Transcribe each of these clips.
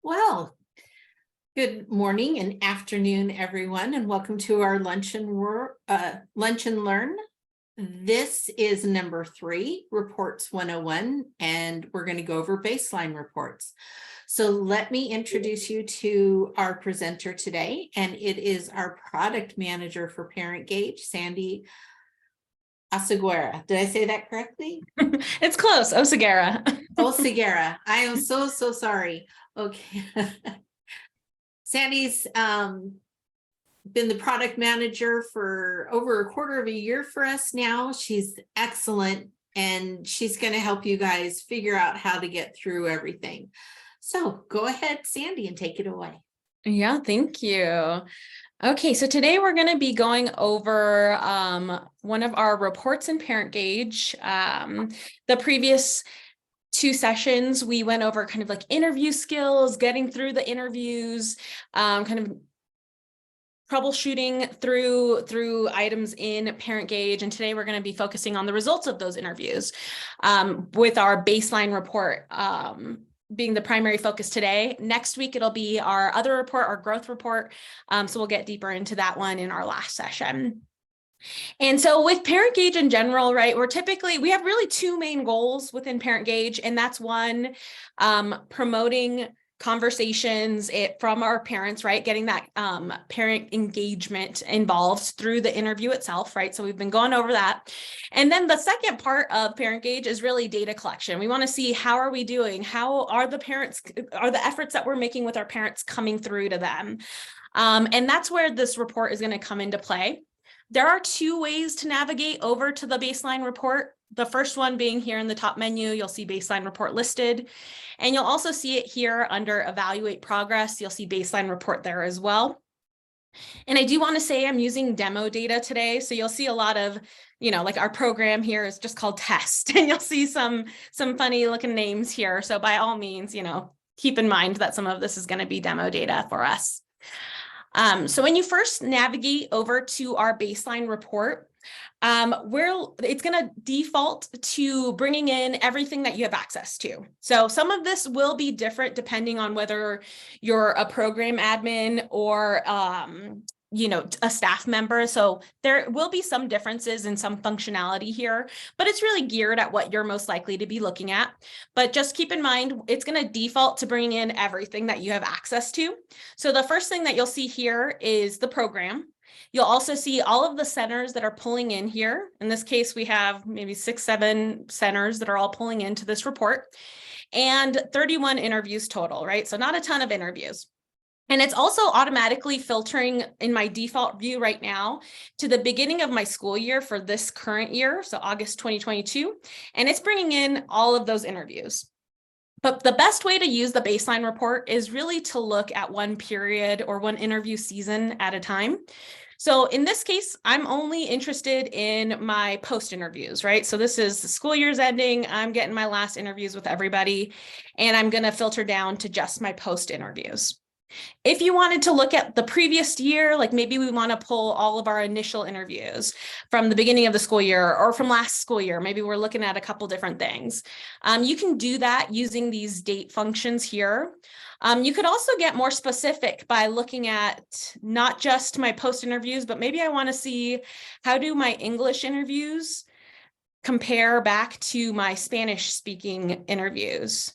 Well, good morning and afternoon, everyone, and welcome to our Lunch and Learn. This is number 3, Reports 101, and we're going to go over baseline reports. So let me introduce you to our presenter today, and it is our product manager for ParentGauge, Sandy Oseguera. Did I say that correctly? It's close. Oseguera. Oseguera. I am so sorry. Okay. Sandy's been the product manager for over a quarter of a year for us now. She's excellent, and she's going to help you guys figure out how to get through everything. So go ahead, Sandy, and take it away. Yeah, thank you. Okay, so today we're going to be going over one of our reports in ParentGauge. The previous 2 sessions, we went over kind of like interview skills, getting through the interviews, kind of troubleshooting through items in ParentGauge. And today we're going to be focusing on the results of those interviews with our baseline report being the primary focus today. Next week, it'll be our other report, our growth report. So we'll get deeper into that one in our last session. And so with ParentGauge in general, right, we have really 2 main goals within ParentGauge, and that's one, promoting conversations from our parents, right, getting that parent engagement involved through the interview itself, right? So we've been going over that. And then the second part of ParentGauge is really data collection. We want to see how are we doing? How are the efforts that we're making with our parents coming through to them? And that's where this report is going to come into play. There are 2 ways to navigate over to the baseline report. The first one being here in the top menu, you'll see baseline report listed, and you'll also see it here under evaluate progress. You'll see baseline report there as well. And I do want to say I'm using demo data today. So you'll see a lot of, like our program here is just called test, and you'll see some funny looking names here. So by all means, keep in mind that some of this is going to be demo data for us. So when you first navigate over to our baseline report, it's going to default to bringing in everything that you have access to. So some of this will be different depending on whether you're a program admin or a staff member. So there will be some differences in some functionality here, but it's really geared at what you're most likely to be looking at. But just keep in mind, it's going to default to bringing in everything that you have access to. So the first thing that you'll see here is the program. You'll also see all of the centers that are pulling in here. In this case, we have maybe 6-7 centers that are all pulling into this report, and 31 interviews total, right? So not a ton of interviews. And it's also automatically filtering in my default view right now to the beginning of my school year for this current year, so August 2022, and it's bringing in all of those interviews. But the best way to use the baseline report is really to look at one period or one interview season at a time. So in this case, I'm only interested in my post interviews, right? So this is the school year's ending. I'm getting my last interviews with everybody, and I'm going to filter down to just my post interviews. If you wanted to look at the previous year, like maybe we want to pull all of our initial interviews from the beginning of the school year or from last school year, maybe we're looking at a couple different things. You can do that using these date functions here. You could also get more specific by looking at not just my post interviews, but maybe I want to see how do my English interviews compare back to my Spanish speaking interviews.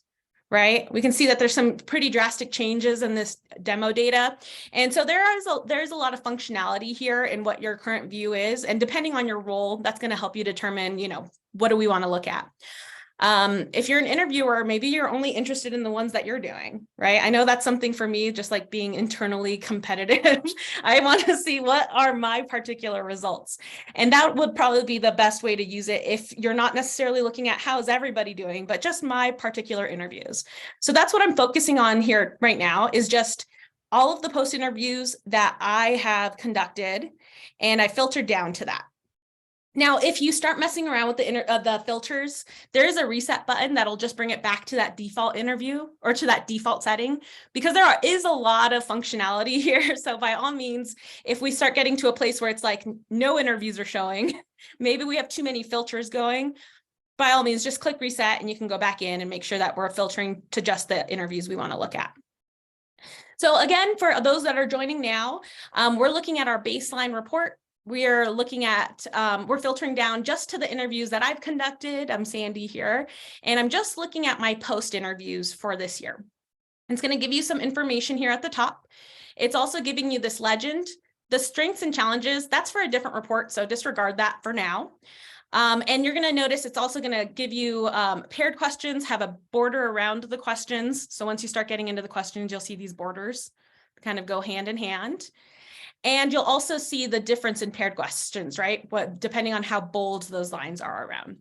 Right? We can see that there's some pretty drastic changes in this demo data. And so there's a lot of functionality here in what your current view is. And depending on your role, that's going to help you determine, what do we want to look at? If you're an interviewer, maybe you're only interested in the ones that you're doing, right? I know that's something for me, just like being internally competitive. I want to see what are my particular results. And that would probably be the best way to use it if you're not necessarily looking at how's everybody doing, but just my particular interviews. So that's what I'm focusing on here right now, is just all of the post interviews that I have conducted, and I filtered down to that. Now, if you start messing around with the filters, there is a reset button that'll just bring it back to that default interview or to that default setting, because there is a lot of functionality here. So by all means, if we start getting to a place where it's like no interviews are showing, maybe we have too many filters going, by all means, just click reset and you can go back in and make sure that we're filtering to just the interviews we want to look at. So again, for those that are joining now, we're looking at our baseline report. We're looking at, we're filtering down just to the interviews that I've conducted. I'm Sandy here, and I'm just looking at my post interviews for this year. It's going to give you some information here at the top. It's also giving you this legend. The strengths and challenges, that's for a different report, so disregard that for now. And you're going to notice it's also going to give you paired questions, have a border around the questions. So once you start getting into the questions, you'll see these borders kind of go hand in hand. And you'll also see the difference in paired questions, right? What, depending on how bold those lines are around.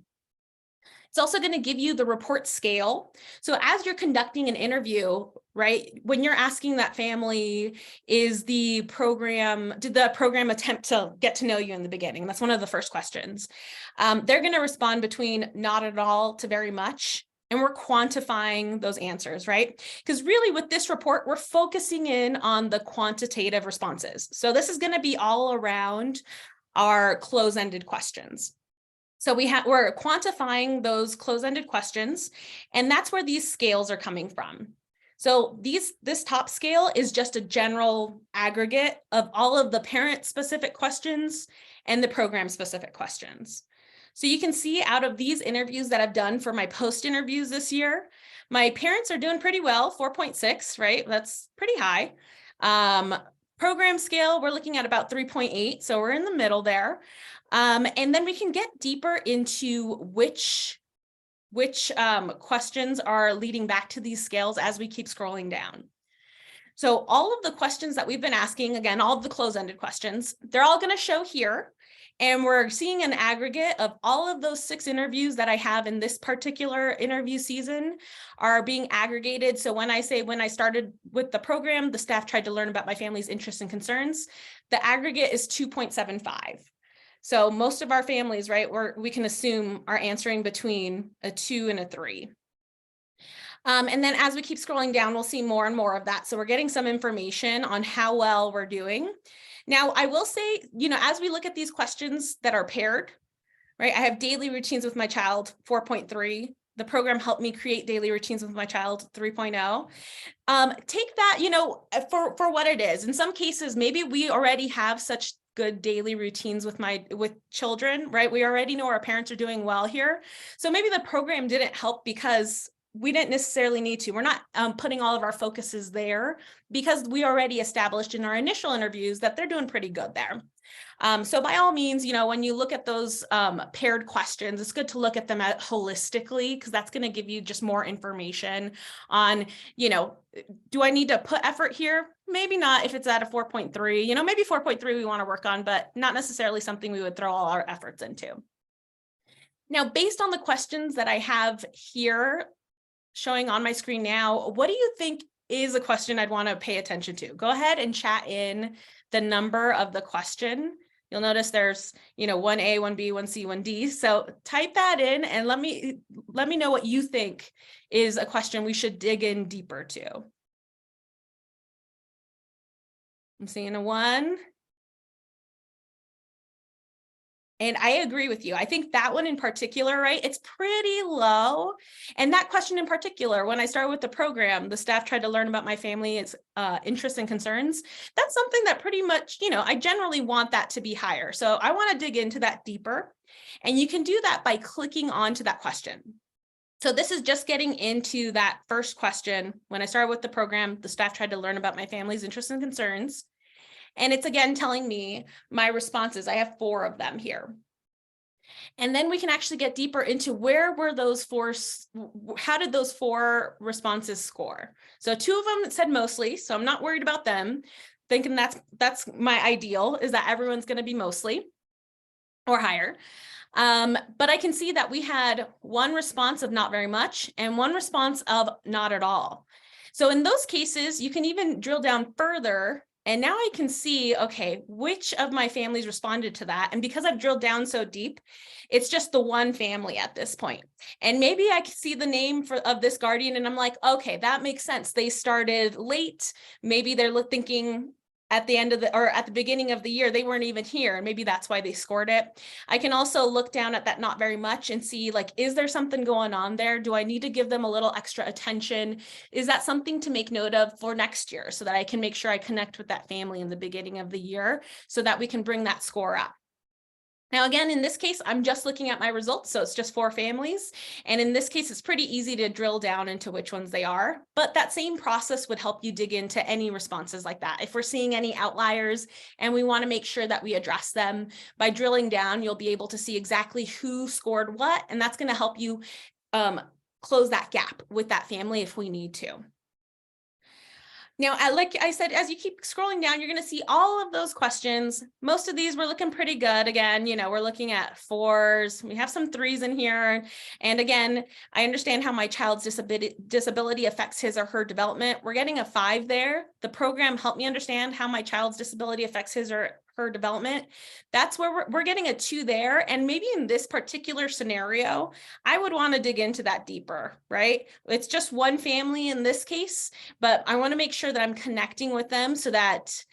It's also going to give you the report scale. So as you're conducting an interview, right, when you're asking that family, did the program attempt to get to know you in the beginning? That's one of the first questions. They're going to respond between not at all to very much. And we're quantifying those answers, right? Because really with this report, we're focusing in on the quantitative responses. So this is going to be all around our close-ended questions. So we're quantifying those close-ended questions, and that's where these scales are coming from. So this top scale is just a general aggregate of all of the parent-specific questions and the program-specific questions. So you can see out of these interviews that I've done for my post interviews this year, my parents are doing pretty well, 4.6, right? That's pretty high. Program scale, we're looking at about 3.8, so we're in the middle there. And then we can get deeper into which questions are leading back to these scales as we keep scrolling down. So all of the questions that we've been asking, again, all of the close-ended questions, they're all going to show here. And we're seeing an aggregate of all of those 6 interviews that I have in this particular interview season are being aggregated. So when I started with the program, the staff tried to learn about my family's interests and concerns, the aggregate is 2.75. So most of our families, right, we can assume are answering between a 2 and a 3. And then as we keep scrolling down, we'll see more and more of that. So we're getting some information on how well we're doing. Now, I will say, as we look at these questions that are paired, right, I have daily routines with my child, 4.3. The program helped me create daily routines with my child, 3.0. Take that, for what it is. In some cases, maybe we already have such good daily routines with children, right? We already know our parents are doing well here. So maybe the program didn't help because we didn't necessarily need to. We're not putting all of our focuses there because we already established in our initial interviews that they're doing pretty good there. So by all means, when you look at those paired questions, it's good to look at them holistically, because that's going to give you just more information on, do I need to put effort here? Maybe not if it's at a 4.3, maybe 4.3 we want to work on, but not necessarily something we would throw all our efforts into. Now, based on the questions that I have here showing on my screen now, what do you think is a question I'd want to pay attention to? Go ahead and chat in the number of the question. You'll notice there's, 1A, 1B, 1C, 1D. So type that in and let me know what you think is a question we should dig in deeper to. I'm seeing a 1. And I agree with you. I think that one in particular, right, it's pretty low. And that question in particular, when I started with the program, the staff tried to learn about my family's interests and concerns. That's something that pretty much, I generally want that to be higher. So I want to dig into that deeper. And you can do that by clicking onto that question. So this is just getting into that first question. When I started with the program, the staff tried to learn about my family's interests and concerns. And it's again telling me my responses. I have 4 of them here. And then we can actually get deeper into where were those 4, how did those 4 responses score? So 2 of them said mostly, so I'm not worried about them. Thinking that's my ideal, is that everyone's going to be mostly or higher. But I can see that we had 1 response of not very much and 1 response of not at all. So in those cases, you can even drill down further. And now I can see, okay, which of my families responded to that? And because I've drilled down so deep, it's just the 1 family at this point. And maybe I can see the name of this guardian and I'm like, okay, that makes sense. They started late. Maybe they're thinking at the end of the, or at the beginning of the year, they weren't even here. And maybe that's why they scored it. I can also look down at that not very much and see, like, is there something going on there? Do I need to give them a little extra attention? Is that something to make note of for next year so that I can make sure I connect with that family in the beginning of the year so that we can bring that score up? Now, again, in this case, I'm just looking at my results, so it's just 4 families. And in this case, it's pretty easy to drill down into which ones they are. But that same process would help you dig into any responses like that. If we're seeing any outliers and we want to make sure that we address them, by drilling down, you'll be able to see exactly who scored what, and that's going to help you close that gap with that family if we need to. Now, like I said, as you keep scrolling down, you're going to see all of those questions. Most of these we're looking pretty good. Again, we're looking at 4s. We have some 3s in here. And again, I understand how my child's disability affects his or her development. We're getting a 5 there. The program helped me understand how my child's disability affects his or her development. That's where we're getting a 2 there. And maybe in this particular scenario, I would want to dig into that deeper, right? It's just one family in this case, but I want to make sure that I'm connecting with them so that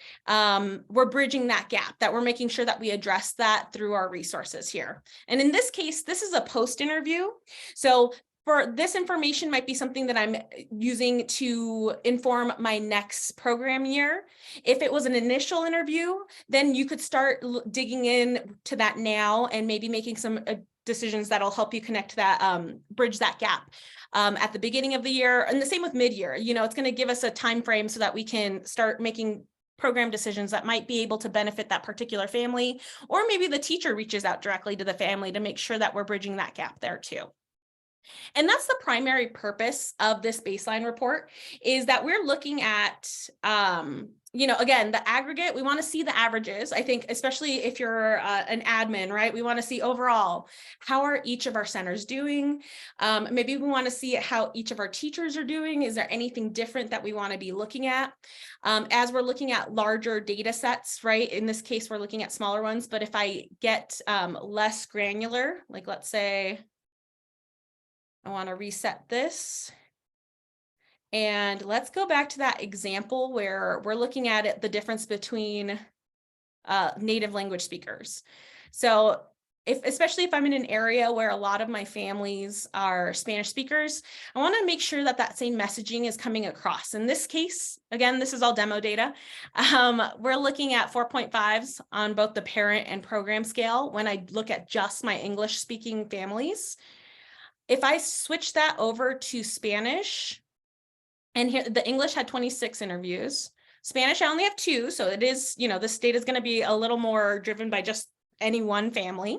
we're bridging that gap, that we're making sure that we address that through our resources here. And in this case, this is a post interview. So for this information might be something that I'm using to inform my next program year. If it was an initial interview, then you could start digging in to that now and maybe making some decisions that'll help you connect that, bridge that gap at the beginning of the year. And the same with mid-year. It's going to give us a time frame so that we can start making program decisions that might be able to benefit that particular family, or maybe the teacher reaches out directly to the family to make sure that we're bridging that gap there too. And that's the primary purpose of this baseline report, is that we're looking at, again, the aggregate. We want to see the averages. I think, especially if you're an admin, right? We want to see overall, how are each of our centers doing? Maybe we want to see how each of our teachers are doing. Is there anything different that we want to be looking at? As we're looking at larger data sets, right? In this case, we're looking at smaller ones, but if I get less granular, like let's say, I want to reset this. And let's go back to that example where we're looking at it, the difference between native language speakers. So especially if I'm in an area where a lot of my families are Spanish speakers, I want to make sure that that same messaging is coming across. In this case, again, this is all demo data. We're looking at 4.5s on both the parent and program scale when I look at just my English speaking families. If I switch that over to Spanish, and here the English had 26 interviews, Spanish I only have 2, so it is, this data is going to be a little more driven by just any one family.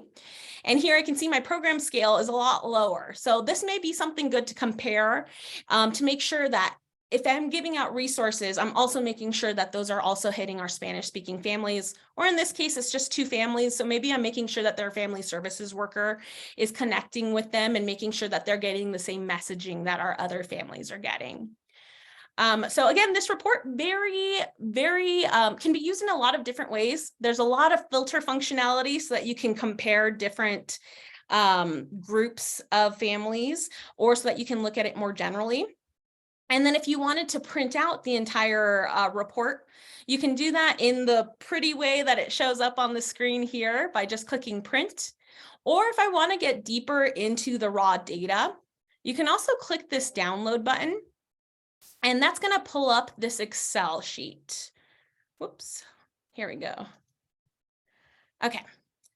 And here I can see my program scale is a lot lower. So this may be something good to compare to make sure that if I'm giving out resources, I'm also making sure that those are also hitting our Spanish speaking families, or in this case, it's just 2 families. So maybe I'm making sure that their family services worker is connecting with them and making sure that they're getting the same messaging that our other families are getting. So again, this report very can be used in a lot of different ways. There's a lot of filter functionality so that you can compare different groups of families, or so that you can look at it more generally. And then if you wanted to print out the entire report, you can do that in the pretty way that it shows up on the screen here by just clicking print. Or if I want to get deeper into the raw data, you can also click this download button, and that's going to pull up this Excel sheet. Whoops, here we go. Okay.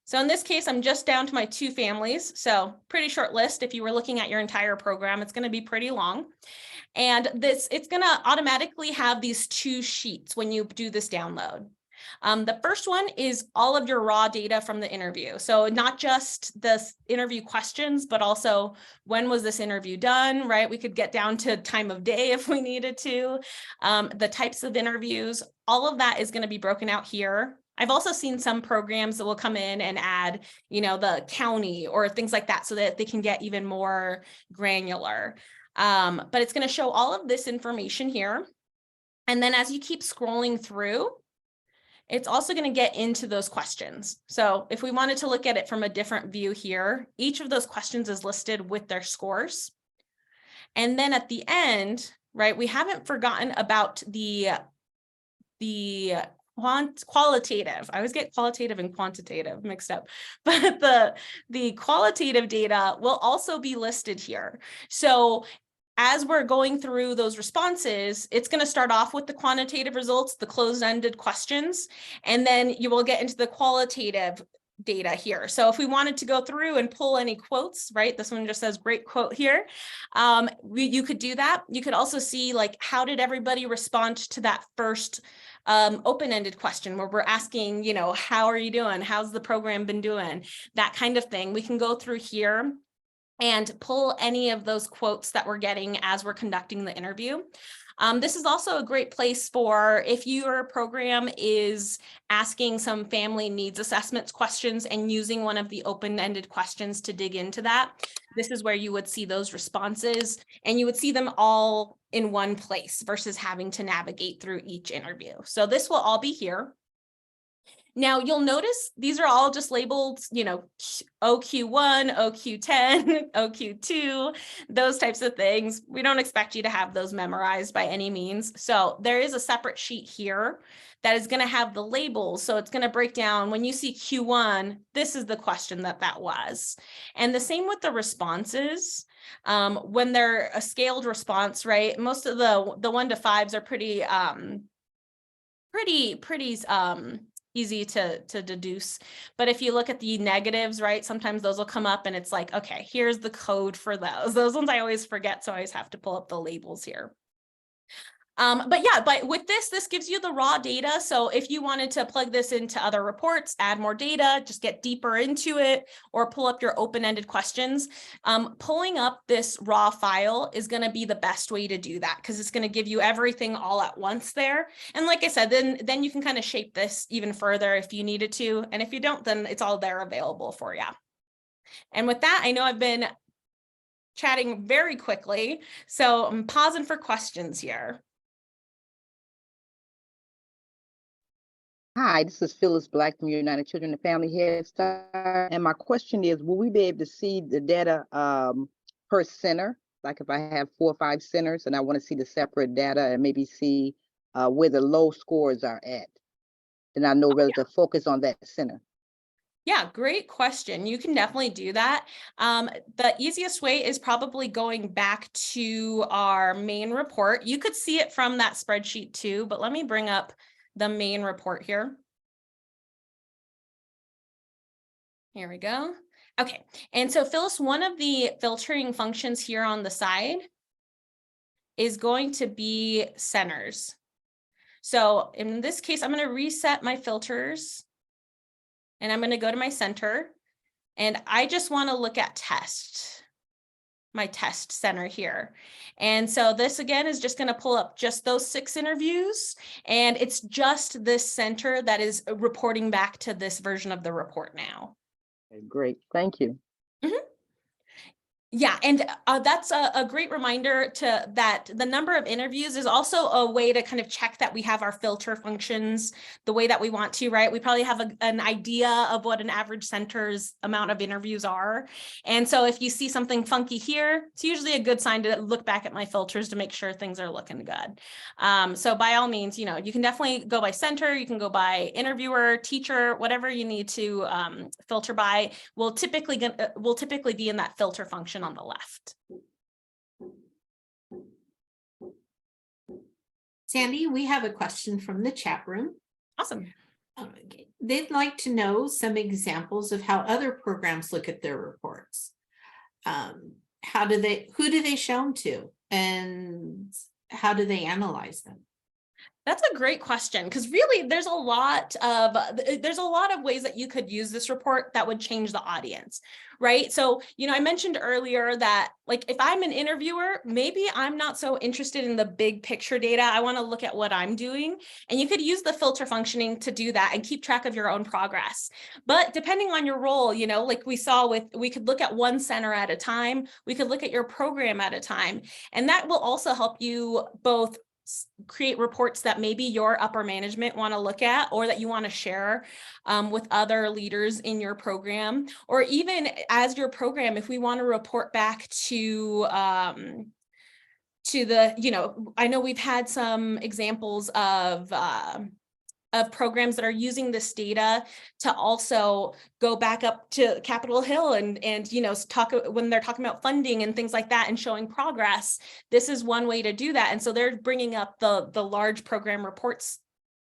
So in this case, I'm just down to my 2 families. So pretty short list. If you were looking at your entire program, it's going to be pretty long. And it's going to automatically have these 2 sheets when you do this download. The first one is all of your raw data from the interview. So not just the interview questions, but also when was this interview done, right? We could get down to time of day if we needed to, the types of interviews, all of that is going to be broken out here. I've also seen some programs that will come in and add, the county or things like that so that they can get even more granular. But it's going to show all of this information here. And then as you keep scrolling through, it's also going to get into those questions. So if we wanted to look at it from a different view here, each of those questions is listed with their scores. And then at the end, right, we haven't forgotten about the qualitative. I always get qualitative and quantitative mixed up, but the qualitative data will also be listed here. So as we're going through those responses, it's going to start off with the quantitative results, the closed-ended questions, and then you will get into the qualitative data here. So if we wanted to go through and pull any quotes, right? This one just says great quote here. You could do that. You could also see like, how did everybody respond to that first open-ended question where we're asking, you know, how are you doing? How's the program been doing? That kind of thing. We can go through here and pull any of those quotes that we're getting as we're conducting the interview. This is also a great place for if your program is asking some family needs assessments questions and using one of the open-ended questions to dig into that. This is where you would see those responses and you would see them all in one place versus having to navigate through each interview. So this will all be here. Now you'll notice these are all just labeled, you know, OQ1, OQ10, OQ2, those types of things. We don't expect you to have those memorized by any means. So there is a separate sheet here that is going to have the labels. So it's going to break down when you see Q1, this is the question that was. And the same with the responses. When they're a scaled response, right? Most of the 1 to 5s are pretty easy to deduce. But if you look at the negatives, right, sometimes those will come up and it's like, okay, here's the code for those. Those ones I always forget, so I always have to pull up the labels here. But with this gives you the raw data. So if you wanted to plug this into other reports, add more data, just get deeper into it, or pull up your open-ended questions, pulling up this raw file is going to be the best way to do that because it's going to give you everything all at once there. And like I said, then you can kind of shape this even further if you needed to. And if you don't, then it's all there available for you. And with that, I know I've been chatting very quickly, so I'm pausing for questions here. Hi, this is Phyllis Black from United Children and Family Head Start. And my question is, will we be able to see the data per center? Like if I have 4 or 5 centers and I want to see the separate data and maybe see where the low scores are at, then I know whether to focus on that center. Yeah, great question. You can definitely do that. The easiest way is probably going back to our main report. You could see it from that spreadsheet too, but let me bring up the main report here. Here we go. Okay, and so Phyllis, one of the filtering functions here on the side is going to be centers. So in this case, I'm going to reset my filters and I'm going to go to my center and I just want to look at test, my test center here. And so this again is just going to pull up just those 6 interviews and it's just this center that is reporting back to this version of the report now. Okay, great, thank you. Yeah, and that's a great reminder that the number of interviews is also a way to kind of check that we have our filter functions the way that we want to, right? We probably have an idea of what an average center's amount of interviews are. And so if you see something funky here, it's usually a good sign to look back at my filters to make sure things are looking good. So by all means, you know, you can definitely go by center, you can go by interviewer, teacher, whatever you need to filter by will typically be in that filter function on the left. Sandy, we have a question from the chat room. Awesome. Okay. They'd like to know some examples of how other programs look at their reports. Who do they show them to, and how do they analyze them? That's a great question because really there's a lot of ways that you could use this report that would change the audience, right? So, you know, I mentioned earlier that like if I'm an interviewer, maybe I'm not so interested in the big picture data. I want to look at what I'm doing, and you could use the filter functioning to do that and keep track of your own progress. But depending on your role, you know, like we could look at one center at a time, we could look at your program at a time, and that will also help you both create reports that maybe your upper management want to look at or that you want to share with other leaders in your program, or even as your program, if we want to report back to the, you know, I know we've had some examples of of programs that are using this data to also go back up to Capitol Hill and you know, talk when they're talking about funding and things like that and showing progress. This is one way to do that. And so they're bringing up the large program reports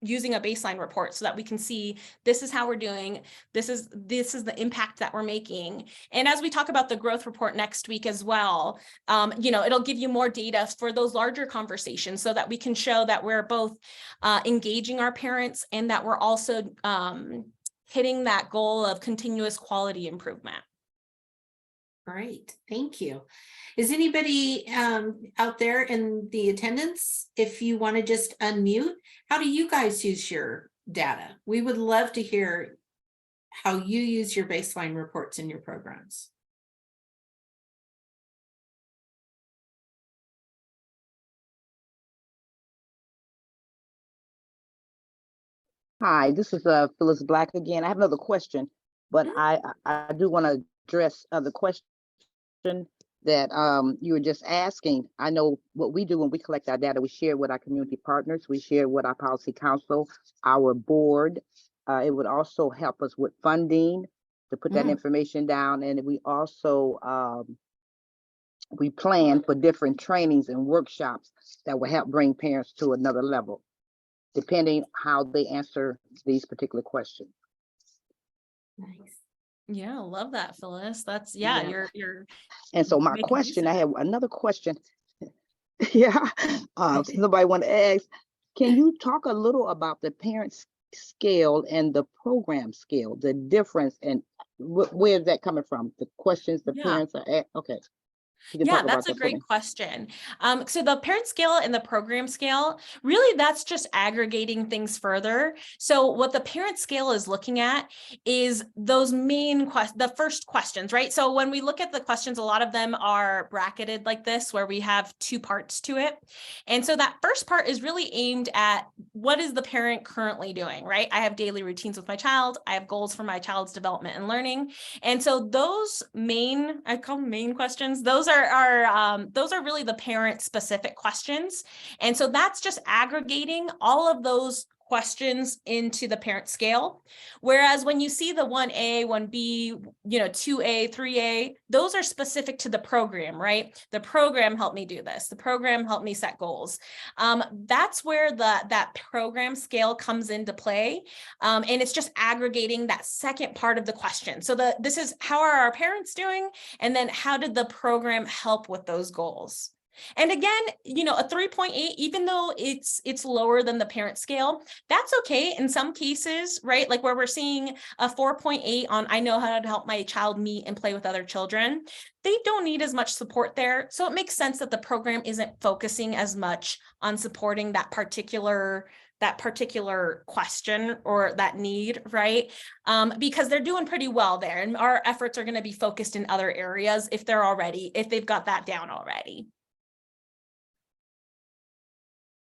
using a baseline report so that we can see this is how we're doing. This is the impact that we're making. And as we talk about the growth report next week as well, you know, it'll give you more data for those larger conversations so that we can show that we're both engaging our parents and that we're also hitting that goal of continuous quality improvement. Great, thank you. Is anybody out there in the attendance? If you want to just unmute, how do you guys use your data? We would love to hear how you use your baseline reports in your programs. Hi, this is Phyllis Black again. I have another question, but I do want to address the question that you were just asking. I know what we do when we collect our data, we share with our community partners, we share with our policy council, our board. It would also help us with funding to put that information down. And we also we plan for different trainings and workshops that will help bring parents to another level, depending how they answer these particular questions. Nice. Yeah, I love that, Phyllis. That's you're And so my question, I have another question. Yeah, somebody want to ask, can you talk a little about the parent scale and the program scale, the difference, and where is that coming from? The questions the parents are at. Okay. Yeah, that's a great question. So the parent scale and the program scale, really that's just aggregating things further. So what the parent scale is looking at is those main the first questions, right? So when we look at the questions, a lot of them are bracketed like this, where we have two parts to it. And so that first part is really aimed at what is the parent currently doing, right? I have daily routines with my child. I have goals for my child's development and learning. And so those main, I call them main questions, those are really the parent specific questions. And so that's just aggregating all of those questions into the parent scale. Whereas when you see the 1A, 1B, you know, 2A, 3A, those are specific to the program, right? The program helped me do this. The program helped me set goals. That's where that program scale comes into play. And it's just aggregating that second part of the question. So this is how are our parents doing? And then how did the program help with those goals? And again, you know, a 3.8, even though it's lower than the parent scale, that's okay in some cases, right? Like where we're seeing a 4.8 on I know how to help my child meet and play with other children. They don't need as much support there. So it makes sense that the program isn't focusing as much on supporting that particular question or that need, right? Because they're doing pretty well there. And our efforts are going to be focused in other areas if they've got that down already.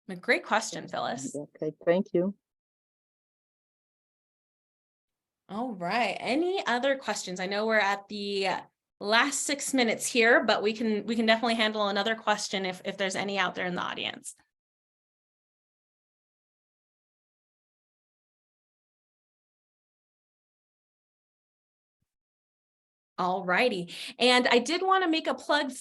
A great question, Phyllis. Okay, thank you. All right. Any other questions? I know we're at the last 6 minutes here, but we can definitely handle another question if there's any out there in the audience. All righty. And I did want to make a plug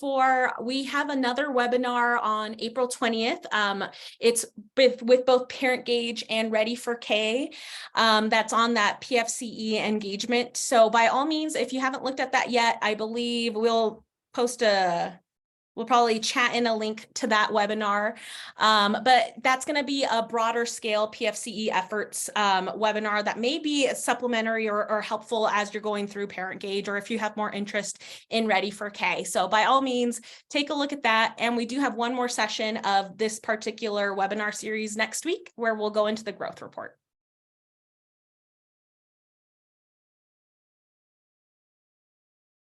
we have another webinar on April 20th. It's with both ParentGauge and Ready for K. That's on that PFCE engagement. So by all means, if you haven't looked at that yet, I believe we'll probably chat in a link to that webinar, but that's going to be a broader scale PFCE efforts webinar that may be supplementary or helpful as you're going through ParentGauge, or if you have more interest in Ready for K. So by all means, take a look at that. And we do have one more session of this particular webinar series next week, where we'll go into the growth report.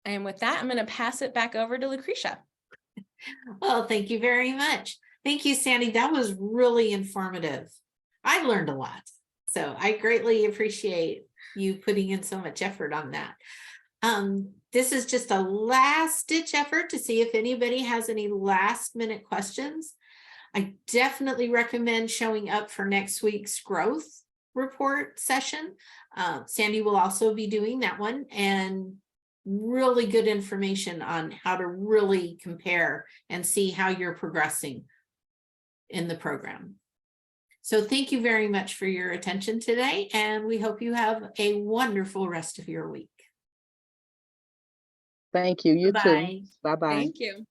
And with that, I'm going to pass it back over to Lucretia. Well, thank you very much. Thank you, Sandy. That was really informative. I learned a lot. So I greatly appreciate you putting in so much effort on that. This is just a last ditch effort to see if anybody has any last minute questions. I definitely recommend showing up for next week's growth. report session. Sandy will also be doing that one, and really good information on how to really compare and see how you're progressing in the program. So thank you very much for your attention today, and we hope you have a wonderful rest of your week. Thank you. You too. Bye. Bye-bye. Thank you.